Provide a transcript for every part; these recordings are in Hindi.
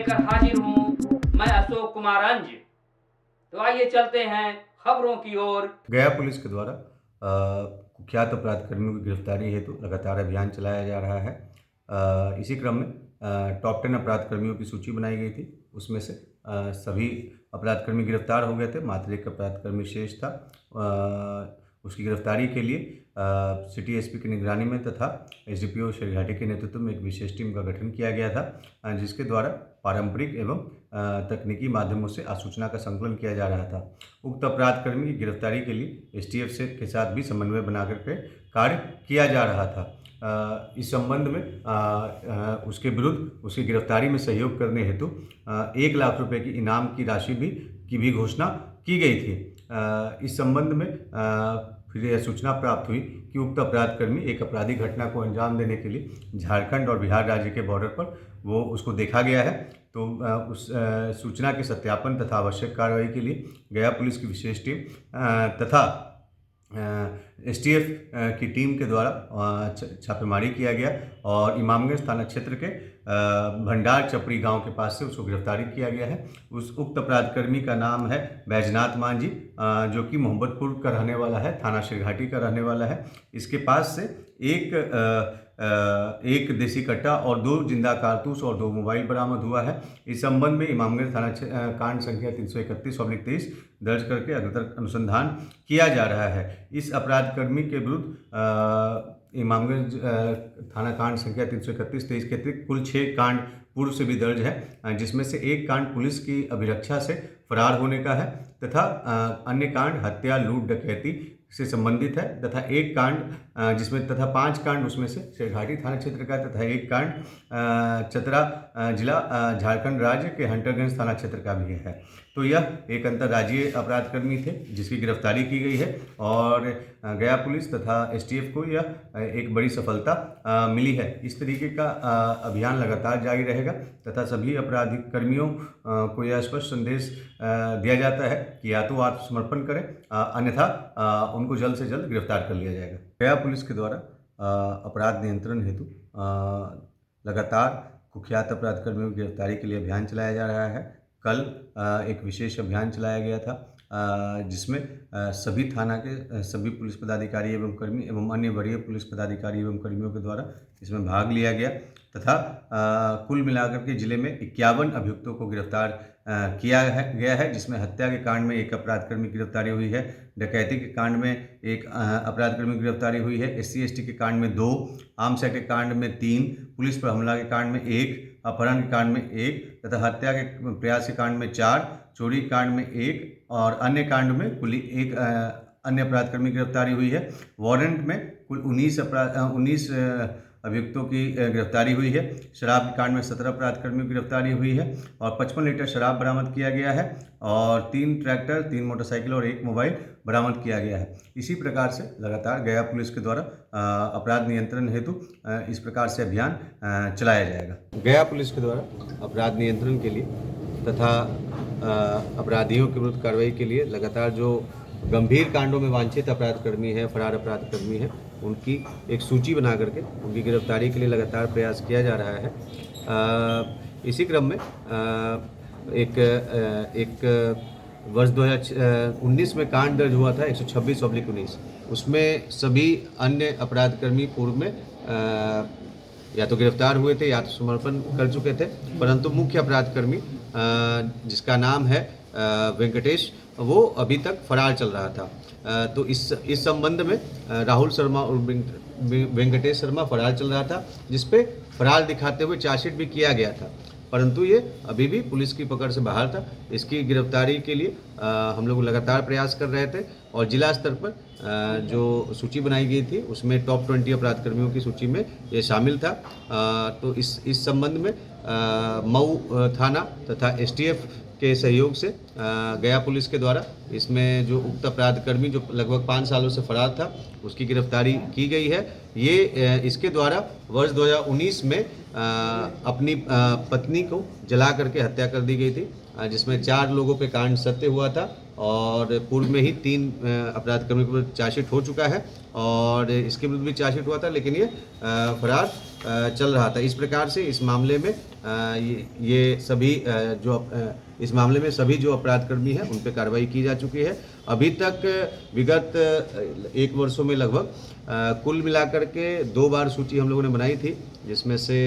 लेकर हाजिर हूँ मैं अशोक कुमार अंज। तो आइए चलते हैं खबरों की ओर। गया पुलिस के द्वारा कुख्यात अपराध कर्मियों की गिरफ्तारी हेतु लगातार अभियान चलाया जा रहा है। इसी क्रम में टॉप 10 अपराध कर्मियों की सूची बनाई गई थी। उसमें से सभी अपराध कर्मी गिरफ्तार हो गए थे, मात्र एक अपराध कर्मी शेष था। उसकी गिरफ्तारी के लिए सिटी एसपी की निगरानी में तथा एसडीपीओ शेरघाटी के नेतृत्व में एक विशेष टीम का गठन किया गया था, जिसके द्वारा पारंपरिक एवं तकनीकी माध्यमों से आसूचना का संकलन किया जा रहा था। उक्त अपराध कर्मी की गिरफ्तारी के लिए एसटीएफ से के साथ भी समन्वय बनाकर के कार्य किया जा रहा था। इस संबंध में उसके विरुद्ध उसकी गिरफ्तारी में सहयोग करने हेतु 1 लाख रुपए की इनाम की राशि की भी घोषणा की गई थी। इस संबंध में फिर यह सूचना प्राप्त हुई कि उक्त अपराध कर्मी एक आपराधिक घटना को अंजाम देने के लिए झारखंड और बिहार राज्य के बॉर्डर पर उसको देखा गया है। तो उस सूचना के सत्यापन तथा आवश्यक कार्रवाई के लिए गया पुलिस की विशेष टीम तथा एसटीएफ की टीम के द्वारा छापेमारी किया गया और इमामगंज थाना क्षेत्र के भंडार चपड़ी गांव के पास से उसको गिरफ्तारी किया गया है। उस उक्त अपराध कर्मी का नाम है बैजनाथ मांझी, जो कि मोहम्मदपुर का रहने वाला है, थाना शेरघाटी का रहने वाला है। इसके पास से एक देसी कट्टा और 2 जिंदा कारतूस और 2 मोबाइल बरामद हुआ है। इस संबंध में इमामगंज थाना कांड संख्या 331/23 दर्ज करके अग्रतर अनुसंधान किया जा रहा है। इस अपराध कर्मी के विरुद्ध इमामगंज थाना कांड संख्या 331/23 के अतिरिक्त कुल 6 कांड पूर्व से भी दर्ज है, जिसमें से एक कांड पुलिस की अभिरक्षा से फरार होने का है तथा अन्य कांड हत्या, लूट, डकैती से संबंधित है तथा एक कांड जिसमें तथा 5 कांड उसमें से शेरघाटी थाना क्षेत्र का तथा एक कांड चतरा जिला झारखंड राज्य के हंटरगंज थाना क्षेत्र का भी है। तो यह एक अंतर्राज्यीय अपराध कर्मी थे जिसकी गिरफ्तारी की गई है और गया पुलिस तथा एसटीएफ को यह एक बड़ी सफलता मिली है। इस तरीके का अभियान लगातार जारी रहेगा तथा सभी अपराधिक कर्मियों को यह स्पष्ट संदेश दिया जाता है कि या तो आत्मसमर्पण करें, अन्यथा उनको जल्द से जल्द गिरफ्तार कर लिया जाएगा। गया पुलिस के द्वारा अपराध नियंत्रण हेतु लगातार कुख्यात अपराध कर्मियों की गिरफ्तारी के लिए अभियान चलाया जा रहा है। कल एक विशेष अभियान चलाया गया था, जिसमें सभी थाना के सभी पुलिस पदाधिकारी एवं कर्मी एवं अन्य वरीय पुलिस पदाधिकारी एवं कर्मियों के द्वारा इसमें भाग लिया गया तथा कुल मिलाकर के जिले में 51 अभियुक्तों को गिरफ्तार किया गया है, जिसमें हत्या के कांड में एक अपराध कर्मी की गिरफ्तारी हुई है, डकैती के कांड में एक अपराध कर्मी की गिरफ्तारी हुई है, SC/ST के कांड में 2, आर्म्स एक्ट के कांड में 3, पुलिस पर हमला के कांड में 1, अपहरण के कांड में 1 तथा हत्या के प्रयास के कांड में 4, चोरी कांड में 1 और अन्य कांड में कुल 1 अन्य अपराध कर्मी की गिरफ्तारी हुई है। वारंट में कुल 19 अभियुक्तों की गिरफ्तारी हुई है। शराब के कांड में 17 अपराध कर्मियों की गिरफ्तारी हुई है और 55 लीटर शराब बरामद किया गया है और 3 ट्रैक्टर, 3 मोटरसाइकिल और 1 मोबाइल बरामद किया गया है। इसी प्रकार से लगातार गया पुलिस के द्वारा अपराध नियंत्रण हेतु इस प्रकार से अभियान चलाया जाएगा। गया पुलिस के द्वारा अपराध नियंत्रण के लिए तथा अपराधियों के विरुद्ध कार्रवाई के लिए लगातार जो गंभीर कांडों में वांछित अपराध कर्मी है, फरार अपराध कर्मी है, उनकी एक सूची बना करके उनकी गिरफ्तारी के लिए लगातार प्रयास किया जा रहा है। इसी क्रम में एक वर्ष 2019 में कांड दर्ज हुआ था 126/19, उसमें सभी अन्य अपराध कर्मी पूर्व में या तो गिरफ्तार हुए थे या तो समर्पण कर चुके थे, परंतु मुख्य अपराध कर्मी जिसका नाम है वेंकटेश, वो अभी तक फरार चल रहा था। तो इस संबंध में राहुल शर्मा और वेंकटेश शर्मा फरार चल रहा था, जिसपे फरार दिखाते हुए चार्जशीट भी किया गया था, परंतु ये अभी भी पुलिस की पकड़ से बाहर था। इसकी गिरफ्तारी के लिए हम लोग लगातार प्रयास कर रहे थे और जिला स्तर पर जो सूची बनाई गई थी उसमें टॉप 20 अपराध कर्मियों की सूची में ये शामिल था। तो इस संबंध में मऊ थाना तथा एसटीएफ के सहयोग से गया पुलिस के द्वारा इसमें जो उक्त अपराध कर्मी जो लगभग 5 सालों से फरार था उसकी गिरफ्तारी की गई है। ये इसके द्वारा वर्ष 2019 में अपनी पत्नी को जला करके हत्या कर दी गई थी, जिसमें 4 लोगों पे कांड सत्य हुआ था और पूर्व में ही 3 अपराध कर्मी पर चार्जशीट हो चुका है और इसके विरुद्ध भी चार्जशीट हुआ था, लेकिन ये फरार चल रहा था। इस प्रकार से इस मामले में ये सभी इस मामले में सभी जो अपराधकर्मी हैं उन पर कार्रवाई की जा चुकी है। अभी तक विगत 1 वर्षों में लगभग कुल मिलाकर के 2 बार सूची हम लोगों ने बनाई थी, जिसमें से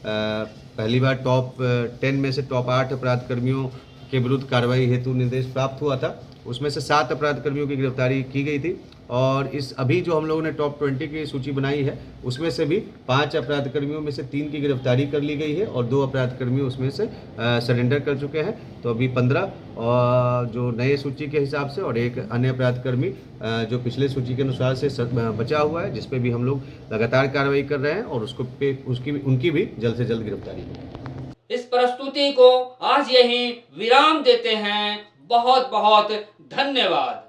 पहली बार टॉप 10 में से टॉप 8 अपराधकर्मियों के विरुद्ध कार्रवाई हेतु निर्देश प्राप्त हुआ था। उसमें से 7 अपराधकर्मियों की गिरफ्तारी की गई थी और इस अभी जो हम लोगों ने टॉप 20 की सूची बनाई है उसमें से भी 5 अपराधकर्मियों में से 3 की गिरफ्तारी कर ली गई है और 2 अपराधकर्मी उसमें से सरेंडर कर चुके हैं। तो अभी 15 और जो नए सूची के हिसाब से और एक अन्य अपराधकर्मी जो पिछले सूची के अनुसार से बचा हुआ है, जिस पे भी हम लोग लगातार कार्रवाई कर रहे हैं और उनकी भी जल्द से जल्द गिरफ्तारी होगी। इस प्रस्तुति को आज यहीं विराम देते हैं। बहुत बहुत धन्यवाद।